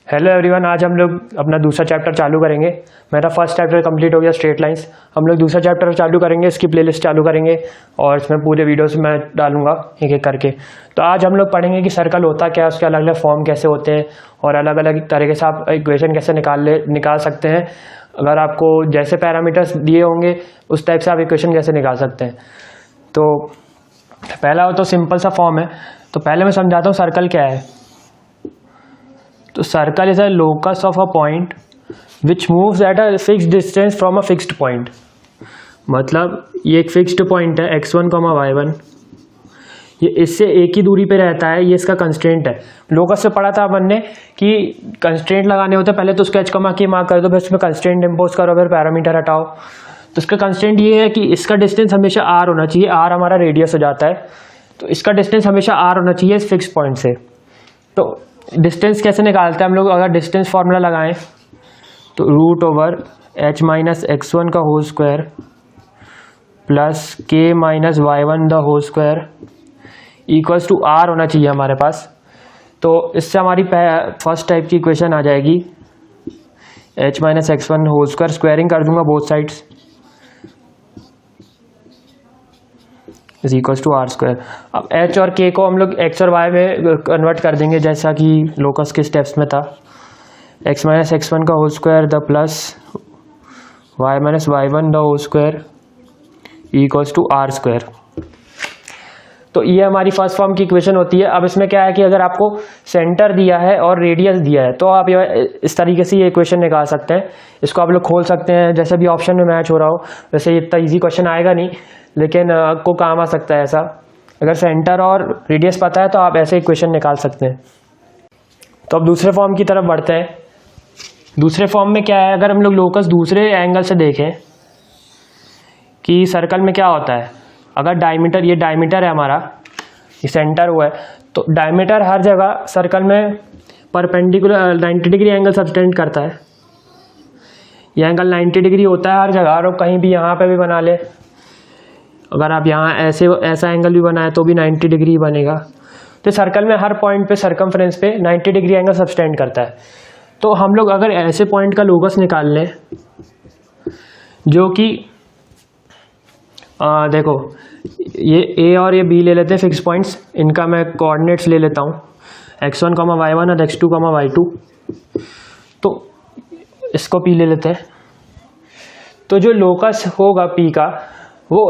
Hello everyone, आज हम लोग अपना दूसरा चैप्टर चालू करेंगे। मेरा फर्स्ट चैप्टर कंप्लीट हो गया स्ट्रेट लाइंस। हम लोग दूसरा चैप्टर चालू करेंगे, इसकी प्लेलिस्ट चालू करेंगे और इसमें पूरे वीडियोस मैं डालूंगा एक एक करके। तो आज हम लोग पढ़ेंगे कि सर्कल होता क्या है, उसके अलग अलग फॉर्म कैसे होते हैं और अलग अलग तरीके से आप इक्वेशन कैसे निकाल सकते हैं। अगर आपको जैसे पैरामीटर्स दिए होंगे उस टाइप से आप इक्वेशन कैसे निकाल सकते हैं। तो पहला तो सिंपल सा फॉर्म है। तो पहले मैं समझाता हूँ सर्कल क्या है। तो circle is a locus of a point which moves at a fixed distance from a fixed point. मतलब ये एक फिक्स्ड पॉइंट है x1, y1, ये इससे एक ही दूरी पे रहता है, ये इसका कंस्ट्रेंट है। लोकस से पढ़ा था अपन ने कि कंस्ट्रेंट लगाने होते हैं, पहले तो उसको h की मार्क कर दो, फिर उसमें कंस्ट्रेंट इम्पोज करो, फिर पैरामीटर हटाओ। तो इसका कंस्ट्रेंट ये है कि इसका डिस्टेंस हमेशा r होना चाहिए। r हमारा रेडियस हो जाता है, तो इसका डिस्टेंस हमेशा r होना चाहिए इस फिक्स पॉइंट से। तो डिस्टेंस कैसे निकालते हैं हम लोग? अगर डिस्टेंस फार्मूला लगाएं तो root over h minus x1 का whole square plus k minus y1 the whole square equals to r होना चाहिए हमारे पास। तो इससे हमारी फर्स्ट टाइप की इक्वेशन आ जाएगी h minus x1 whole square. Squaring कर दूंगा both sides is equals to R square. अब h और k को हम लोग x और y में कन्वर्ट कर देंगे जैसा कि लोकस के स्टेप्स में था। x माइनस x1 का whole square the plus y minus y1 the whole square equals to R square. तो ये हमारी फर्स्ट फॉर्म की इक्वेशन होती है। अब इसमें क्या है कि अगर आपको सेंटर दिया है और रेडियस दिया है तो आप इस तरीके से ये इक्वेशन निकाल सकते हैं। इसको आप लोग खोल सकते हैं जैसे भी ऑप्शन में मैच हो रहा हो। वैसे इतना इजी क्वेश्चन आएगा नहीं, लेकिन आपको काम आ सकता है ऐसा। अगर सेंटर और रेडियस पता है तो आप ऐसे इक्वेशन निकाल सकते हैं। तो अब दूसरे फॉर्म की तरफ बढ़ते हैं। दूसरे फॉर्म में क्या है, अगर हम लोग लोकस दूसरे एंगल से देखें कि सर्कल में क्या होता है। अगर डायमीटर, ये डायमीटर है हमारा, ये सेंटर हुआ है, तो डायमीटर हर जगह सर्कल में परपेंडिकुलर 90 डिग्री एंगल सब्टेंड करता है। ये एंगल 90 डिग्री होता है हर जगह, और कहीं भी यहाँ पे भी बना ले, अगर आप यहाँ ऐसा एंगल भी बनाए तो भी 90 डिग्री बनेगा। तो सर्कल में हर पॉइंट पे सर्कमफ्रेंस पे 90 डिग्री एंगल सब्टेंड करता है। तो हम लोग अगर ऐसे पॉइंट का लोकस निकाल लें जो कि देखो ये A और ये B ले लेते हैं फिक्स पॉइंट्स। इनका मैं कोऑर्डिनेट्स ले लेता हूँ x1, y1 और x2, y2। तो इसको P ले लेते हैं। तो जो लोकस होगा P का वो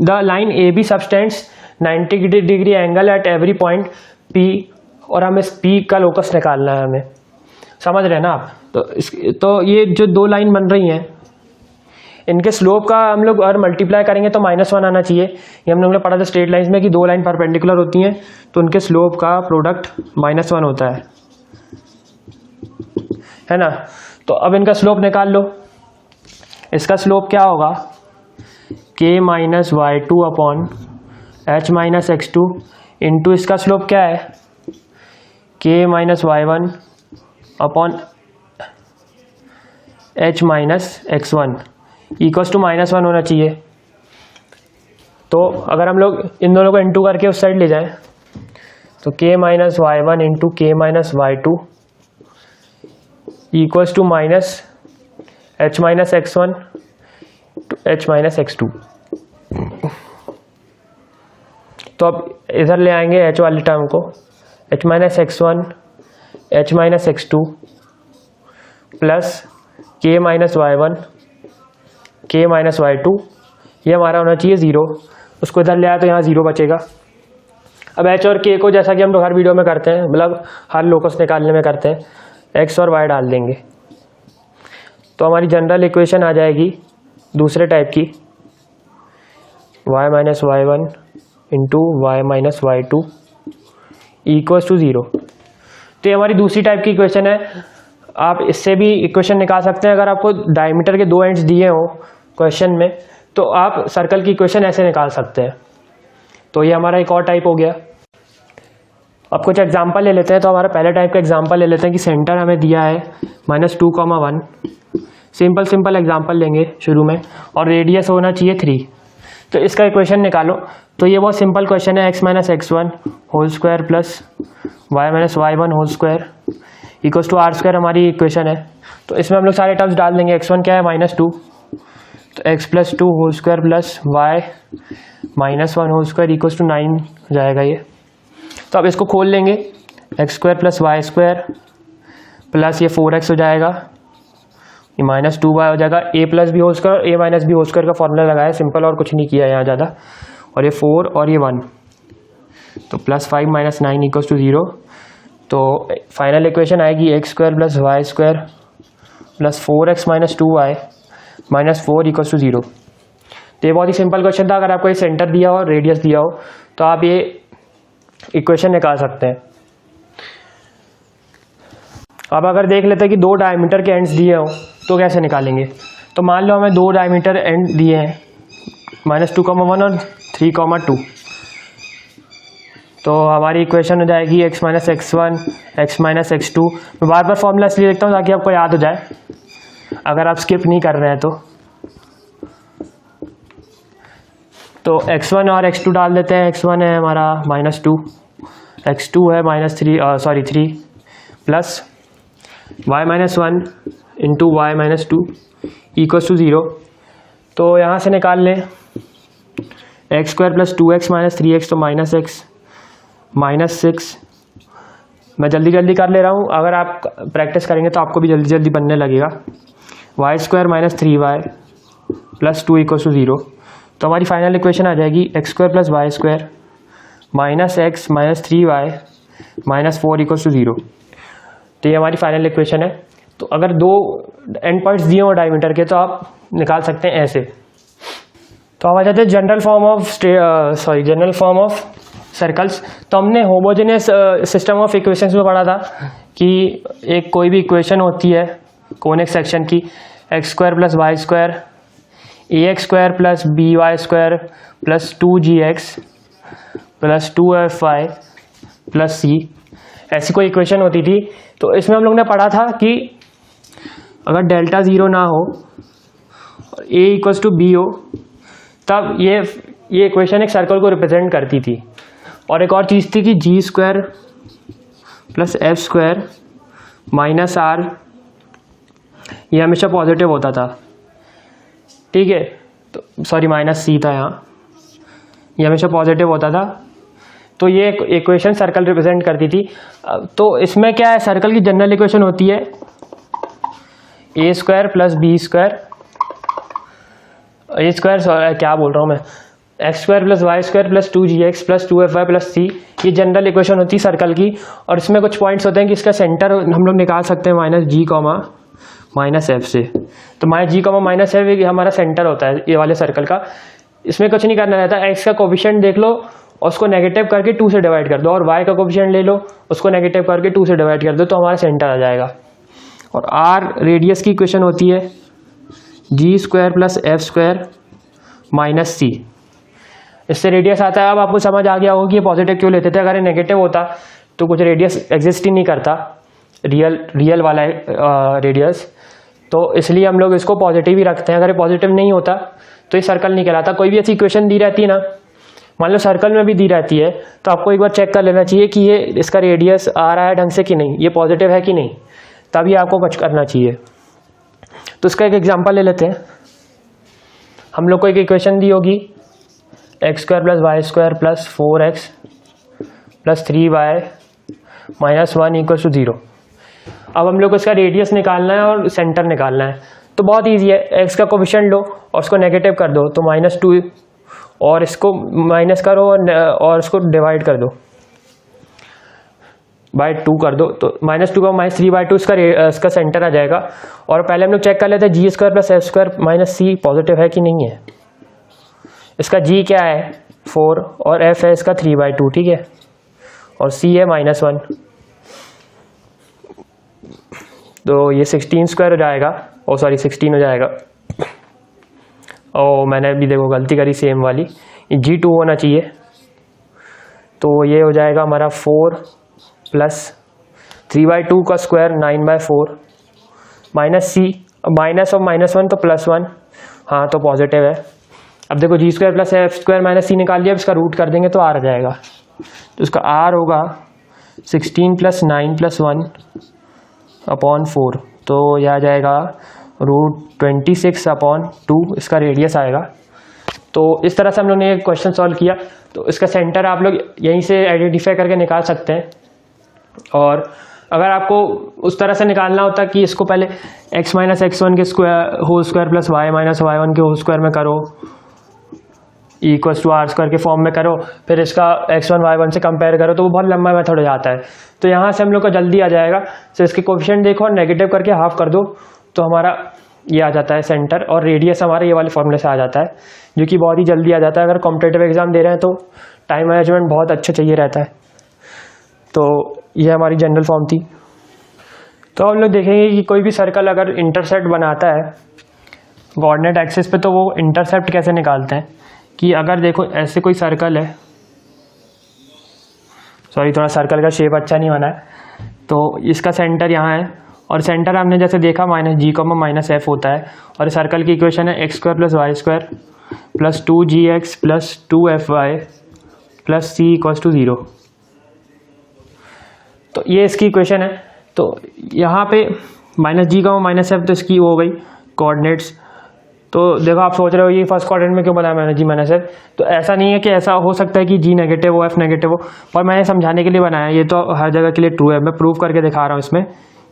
the line AB सबस्टेंड्स 90 degree angle at every point P, और हमें इस P का लोकस निकालना है। हमें समझ रहे हैं ना आप? तो ये जो दो लाइन बन रही हैं इनके स्लोप का हम लोग अगर मल्टीप्लाई करेंगे तो -1 आना चाहिए। ये हम लोग ने पढ़ा था स्ट्रेट लाइंस में कि दो लाइन परपेंडिकुलर होती हैं तो उनके स्लोप का प्रोडक्ट -1 होता है ना। तो अब इनका स्लोप निकाल लो। इसका स्लोप क्या होगा? k minus y2 upon h minus x2 into इसका स्लोप क्या है? k minus y1 upon h minus x1 equals to -1 होना चाहिए। तो अगर हम लोग इन दोनों को इंटू करके उस साइड ले जाएं तो k minus y1 into k minus y2 equals to minus h minus x1 to h minus x2। तो अब इधर ले आएंगे h वाली टर्म को, h minus x1 h minus x2 plus k minus y1 k minus y2। ये हमारा होना चाहिए 0। उसको इधर ले आया तो यहाँ 0 बचेगा। अब h और k को जैसा कि हम लोग हर वीडियो में करते हैं, मतलब हर लोकस निकालने में करते हैं, x और y डाल देंगे। तो हमारी जनरल इक्वेशन आ जाएगी दूसरे टाइप की y minus y1 into y minus y2 equals to 0। तो ये हमारी दूसरी टाइप की इक्वेशन है। आप इससे भी इक्वेशन निकाल सकते हैं। अगर आपको डायमीटर के दो एंड्स दिए हो क्वेश्चन में तो आप सर्कल की इक्वेशन ऐसे निकाल सकते हैं। तो ये हमारा एक और टाइप हो गया। अब कुछ एग्जांपल ले लेते हैं। तो हमारा पहले टाइप का एग्जांपल ले लेते हैं कि सेंटर हमें दिया है -2, 1। सिंपल एग्जांपल लेंगे शुरू में, और रेडियस होना चाहिए 3। तो इसका इक्वेशन निकालो। तो ये बहुत सिंपल क्वेश्चन है, x minus X one whole square plus Y minus Y one whole square equals to R square हमारी इक्वेशन है। तो इसमें हम लोग सारे टर्म्स डाल देंगे। x1 क्या है -2, तो x plus 2 whole square plus Y minus 1 whole square equals to 9 हो जाएगा ये। तो अब इसको खोल लेंगे, X square plus Y square plus ये 4x हो जाएगा, ये -2y हो जाएगा। a plus B whole square a minus B whole square का फॉर्मूला लगाया, सिंपल और कुछ नहीं किया यहाँ ज़्यादा। और ये 4 और ये 1, तो +5 - 9 इक्वल्स टू 0। तो फाइनल इक्वेशन आएगी X square plus Y square plus 4x minus 2y minus 4 equals to 0। तो ये बहुत ही सिंपल क्वेश्चन था। अगर आपको ये सेंटर दिया हो, रेडियस दिया हो, तो आप ये इक्वेशन निकाल सकते हैं। अब अगर देख लेते हैं कि 2 डायमीटर के एंड्स दिए हो तो कैसे निकालेंगे। तो मान लो हमें 2 डायमीटर एंड दिए हैं, -2,1 और 3,2। तो हमारी इक्वेशन हो जाएगी x minus x1 x minus x2। मैं बार बार फॉर्मूला इसलिए लिखता हूँ ताकि आपको याद हो जाए, अगर आप स्किप नहीं कर रहे हैं तो x1 और x2 डाल देते हैं। x1 है हमारा -2, x2 है -3 plus y minus 1 into Y minus 2 equals to 0। तो यहाँ से निकाल लें x square plus 2x minus 3x, तो -x -6। मैं जल्दी जल्दी कर ले रहा हूँ, अगर आप प्रैक्टिस करेंगे तो आपको भी जल्दी जल्दी बनने लगेगा। Y square minus 3y plus 2 equals to 0। तो हमारी फाइनल इक्वेशन आ जाएगी X square plus Y square -x minus 3y minus 4 equals to 0। तो ये हमारी फाइनल इक्वेशन है। तो अगर 2 एंड पॉइंट्स दिए हो डायमीटर के तो आप निकाल सकते हैं ऐसे। तो हम आ जाते हैं जनरल फॉर्म ऑफ सर्कल्स। तो हमने होमोजेनियस सिस्टम ऑफ इक्वेशंस में पढ़ा था कि एक कोई भी इक्वेशन होती है कोनिक सेक्शन की, X square plus Y square ax square plus B Y square plus 2gx plus 2fy plus c, ऐसी कोई इक्वेशन होती थी। तो इसमें हम लोग ने पढ़ा था कि अगर डेल्टा 0 ना हो और a इक्वल्स टू बी हो तब ये इक्वेशन एक सर्कल को रिप्रेजेंट करती थी। और एक और चीज़ थी कि G square plus F square minus R, ये हमेशा पॉजिटिव होता था, ठीक है। तो सॉरी माइनस सी था यहाँ, ये हमेशा पॉजिटिव होता था। तो ये इक्वेशन सर्कल रिप्रेजेंट करती थी। तो इसमें क्या है, सर्कल की जनरल इक्वेशन होती है A square plus B square, A square क्या बोल रहा हूँ मैं, X square plus Y square plus 2gx plus 2fy plus c, ये जनरल इक्वेशन होती है सर्कल की। और इसमें कुछ पॉइंट्स होते हैं कि इसका सेंटर हम लोग निकाल सकते हैं -g, -f से। तो -g, -f हमारा सेंटर होता है ये वाले सर्कल का। इसमें कुछ नहीं करना रहता, एक्स का कोफिशिएंट देख लो और उसको नेगेटिव करके 2 से डिवाइड कर दो, और वाई का कोफिशिएंट ले लो उसको नेगेटिव करके 2 से डिवाइड कर दो, तो हमारा सेंटर आ जाएगा। और आर रेडियस की इक्वेशन होती है G square plus F square minus C, इससे रेडियस आता है। अब आपको समझ आ गया होगा कि ये पॉजिटिव क्यों लेते थे, अगर ये नेगेटिव होता तो कुछ रेडियस एग्जिस्ट ही नहीं करता, रियल वाला रेडियस। तो इसलिए हम लोग इसको पॉजिटिव ही रखते हैं। अगर ये पॉजिटिव नहीं होता तो ये सर्कल नहीं कहलाता। कोई भी ऐसी इक्वेशन दी रहती है ना, मान लो सर्कल में भी दी रहती है, तो आपको एक बार चेक कर लेना चाहिए कि ये इसका रेडियस आ रहा है ढंग से कि नहीं, ये पॉजिटिव है कि नहीं, तभी आपको कुछ करना चाहिए। तो इसका एक एग्जांपल ले लेते हैं। हम लोग को एक इक्वेशन दी होगी X square plus Y square plus 4x plus 3y minus 1 equals to 0। अब हम लोग को इसका रेडियस निकालना है और सेंटर निकालना है। तो बहुत ईजी है, एक्स का कोफिशिएंट लो और उसको नेगेटिव कर दो, तो -2, और इसको माइनस करो और इसको डिवाइड कर दो बाय 2 कर दो, तो -2 का -3/2 इसका सेंटर आ जाएगा। और पहले हम लोग चेक कर लेते हैं G square plus F square minus C positive है कि नहीं है। इसका जी क्या है 4 और एफ है इसका 3/2, ठीक है, और सी है -1, तो ये 16 स्क्वायर हो जाएगा, ओ सॉरी 16 हो जाएगा। ओ मैंने अभी देखो गलती करी सेम वाली, G2 होना चाहिए। तो ये हो जाएगा हमारा 4 प्लस 3/2 का स्क्वायर 9/4 माइनस सी, माइनस और -1 तो +1, हाँ तो पॉजिटिव है। अब देखो G square plus F square minus C निकाल लिया, अब इसका रूट कर देंगे तो आर आ जाएगा। तो इसका आर होगा 16 + 9 + 1/4, तो यह आ जाएगा √26/2 इसका रेडियस आएगा। तो इस तरह से हम लोग ने एक क्वेश्चन सॉल्व किया। तो इसका सेंटर आप लोग यहीं से आइडेंटिफाई करके निकाल सकते हैं। और अगर आपको उस तरह से निकालना होता कि इसको पहले x - x1 के whole square plus y - y1 के होल स्क्वायर में करो = r² के फॉर्म में करो, फिर इसका x1 y1 से कंपेयर करो, तो वो बहुत लंबा मेथड हो जाता है। तो यहाँ से हम लोग का जल्दी आ जाएगा। तो इसके कोफिशिएंट देखो और नेगेटिव करके हाफ कर दो, तो हमारा ये आ जाता है सेंटर, और रेडियस हमारा ये वाले फॉर्मूले से आ जाता है, जो कि बहुत ही जल्दी आ जाता है। अगर कॉम्पिटिटिव एग्जाम दे रहे हैं तो टाइम मैनेजमेंट बहुत अच्छा चाहिए रहता है। तो ये हमारी जनरल फॉर्म थी। तो हम लोग देखेंगे कि कोई भी सर्कल अगर इंटरसेप्ट बनाता है कोऑर्डिनेट एक्सिस पे, तो वो इंटरसेप्ट कैसे निकालते हैं। कि अगर देखो ऐसे कोई सर्कल है, सॉरी थोड़ा सर्कल का शेप अच्छा नहीं बना है, तो इसका सेंटर यहाँ है, और सेंटर हमने जैसे देखा -g, -f होता है, और सर्कल की इक्वेशन है x² + y² + 2gx + 2fy + c = 0। तो ये इसकी इक्वेशन है। तो यहाँ पे -g, -f, तो इसकी वो हो गई कोऑर्डिनेट्स। तो देखो आप सोच रहे हो ये फर्स्ट क्वाड्रेंट में क्यों बनाया मैंने g - f। तो ऐसा नहीं है कि ऐसा हो सकता है कि g नेगेटिव हो, f नेगेटिव हो, पर मैंने समझाने के लिए बनाया। ये तो हर जगह के लिए ट्रू है। मैं प्रूव करके दिखा रहा हूँ इसमें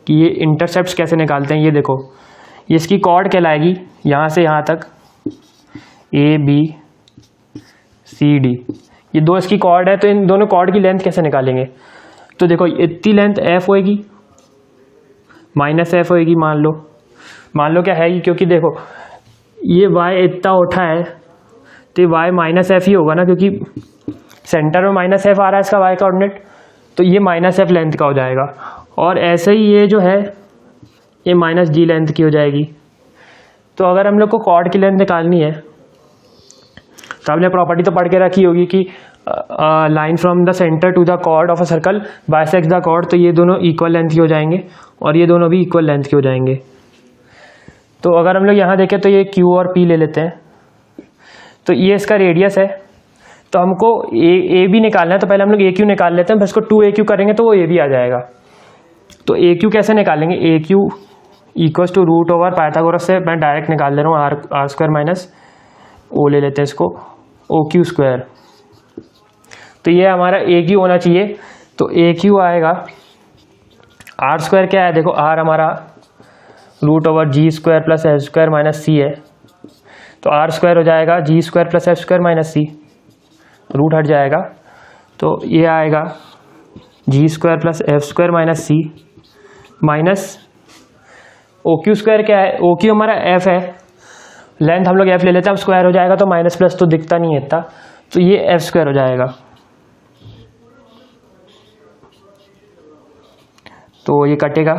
कि ये इंटरसेप्ट्स कैसे निकालते हैं। ये देखो, ये इसकी कॉर्ड कहलाएगी यहाँ से यहाँ तक ABCD, ये दो इसकी कॉर्ड है। तो इन दोनों कॉर्ड की लेंथ कैसे निकालेंगे। तो देखो इतनी लेंथ f होएगी, -f होएगी, मान लो क्या है, क्योंकि देखो ये y इतना उठा है तो ये y -f ही होगा ना, क्योंकि सेंटर में -f आ रहा है इसका y कोऑर्डिनेट, तो ये -f लेंथ का हो जाएगा। और ऐसे ही ये जो है ये -g लेंथ की हो जाएगी। तो अगर हम लोग को कॉर्ड की लेंथ निकालनी है तो हमने प्रॉपर्टी तो पढ़ के रखी होगी कि line from the centre to the chord of a circle bisects the chord, तो ये दोनों इक्वल लेंथ की हो जाएंगे और ये दोनों भी इक्वल लेंथ के हो जाएंगे। तो अगर हम लोग यहाँ देखें तो ये Q और P ले लेते हैं, तो ये इसका रेडियस है। तो हमको ए भी निकालना है, तो पहले हम लोग AQ निकाल लेते हैं, फिर इसको 2AQ करेंगे तो वो ए भी आ जाएगा। तो AQ कैसे निकालेंगे, AQ = √ओवर पाइथागोरस से मैं डायरेक्ट निकाल ले रहा हूँ, r² - o ले लेते हैं इसको, OQ²। तो ये हमारा AQ होना चाहिए। तो AQ आएगा r² क्या है, देखो r हमारा √g² + f² - c है, तो r² हो जाएगा g² + f² - c, रूट हट जाएगा। तो ये आएगा g² + f² - c minus OQ² क्या है, OQ हमारा f है, लेंथ हम लोग f ले लेते हैं, अब स्क्वायर हो जाएगा तो माइनस प्लस तो दिखता नहीं है इतना, तो ये f² हो जाएगा। तो ये कटेगा,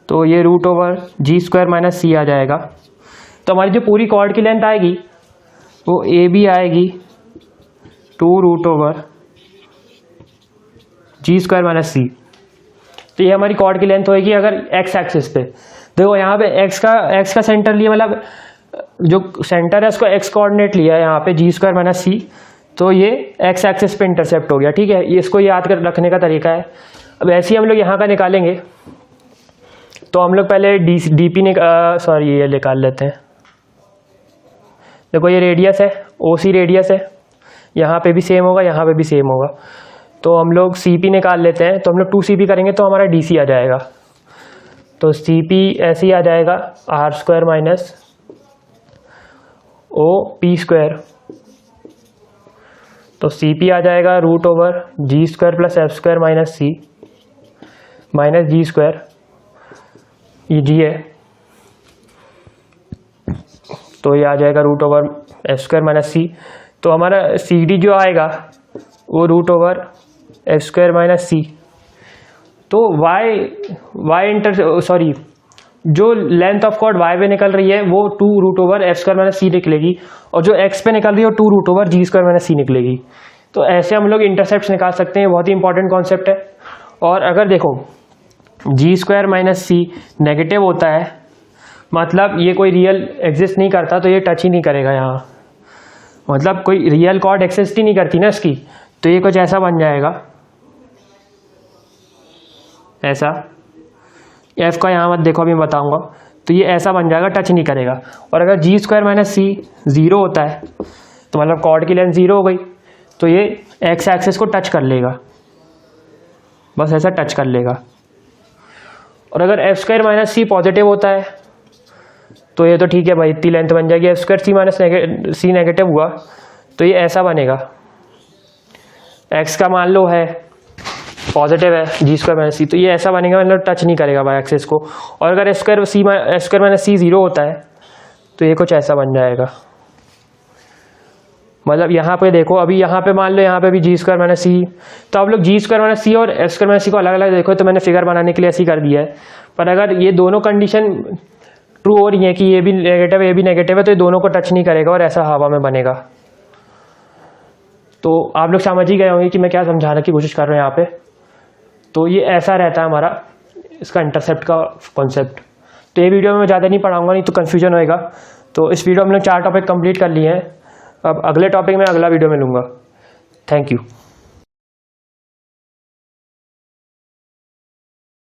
तो ये √g² - c आ जाएगा। तो हमारी जो पूरी कॉर्ड की लेंथ आएगी वो AB आएगी 2 √g² - c। तो ये हमारी कॉर्ड की लेंथ होएगी अगर x एक्सिस पे। देखो यहाँ पे x का सेंटर लिया, मतलब जो सेंटर है उसको x कोऑर्डिनेट लिया है यहाँ पे g² - c, तो ये x एक्सिस पे इंटरसेप्ट हो गया। ठीक है, ये इसको याद कर रखने का तरीका है। अब ऐसे ही हम लोग यहाँ का निकालेंगे, तो हम लोग पहले DP ये निकाल लेते हैं। देखो ये रेडियस है, OC रेडियस है, यहाँ पे भी सेम होगा, यहाँ पे भी सेम होगा। तो हम लोग CP निकाल लेते हैं, तो हम लोग 2CP करेंगे तो हमारा DC आ जाएगा। तो CP ऐसे ही आ जाएगा r² - OP²। तो CP आ जाएगा √g² + f² - c minus g², ये g है, तो ये आ जाएगा √f² - c। तो हमारा CD जो आएगा वो √f² - c। तो जो लेंथ ऑफ कॉर्ड y पे निकल रही है वो 2 √f² - c निकलेगी, और जो x पे निकल रही है वो 2 √g² - c निकलेगी। तो ऐसे हम लोग इंटरसेप्ट निकाल सकते हैं, बहुत ही इंपॉर्टेंट कॉन्सेप्ट है। और अगर देखो g² - c नेगेटिव होता है, मतलब ये कोई रियल एग्जिस्ट नहीं करता, तो ये टच ही नहीं करेगा यहाँ। मतलब कोई रियल कॉर्ड एक्सिस्ट ही नहीं करती ना इसकी, तो ये कुछ ऐसा बन जाएगा, ऐसा। एफ का यहाँ मत देखो, अभी मैं बताऊँगा। तो ये ऐसा बन जाएगा, टच नहीं करेगा। और अगर जी स्क्वायर माइनस सी ज़ीरो होता है तो मतलब कॉर्ड की लेंथ ज़ीरो हो गई, तो ये एक्स एक्सिस को टच कर लेगा, बस ऐसा टच कर लेगा। और अगर F square minus C positive होता है तो ये तो ठीक है भाई, इतनी लेंथ बन जाएगी। एफ स्क्वायर सी माइनस सी नेगेटिव हुआ तो ये ऐसा बनेगा, एक्स का मान लो है पॉजिटिव है, जी स्क्वायर माइनस सी, तो ये ऐसा बनेगा, मतलब टच नहीं करेगा वाई एक्सिस को। और अगर एफ स्क्वायर माइनस सी ज़ीरो होता है तो ये कुछ ऐसा बन जाएगा। मतलब यहाँ पे देखो, अभी यहाँ पे मान लो यहाँ पे भी जी स्क्वायर माइनस सी, तो आप लोग जी स्क्वायर माइनस सी और एफ स्क्वायर माइनस सी को अलग अलग देखो, तो मैंने फिगर बनाने के लिए ऐसे ही कर दिया है। पर अगर ये दोनों कंडीशन ट्रू हो रही है कि ये भी नेगेटिव ये भी नेगेटिव है, तो ये दोनों को टच नहीं करेगा और ऐसा हवा में बनेगा। तो आप लोग समझ ही गए होंगे कि मैं क्या समझाने की कोशिश कर रहा हूँ यहाँ पे। तो ये ऐसा रहता है हमारा इसका इंटरसेप्ट का कॉन्सेप्ट। तो ये वीडियो में मैं ज़्यादा नहीं पढ़ाऊँगा, नहीं तो कन्फ्यूजन होएगा। तो इस वीडियो में हमने 4 टॉपिक कंप्लीट कर लिए हैं। अब अगले टॉपिक में अगला वीडियो में लूँगा। Thank you.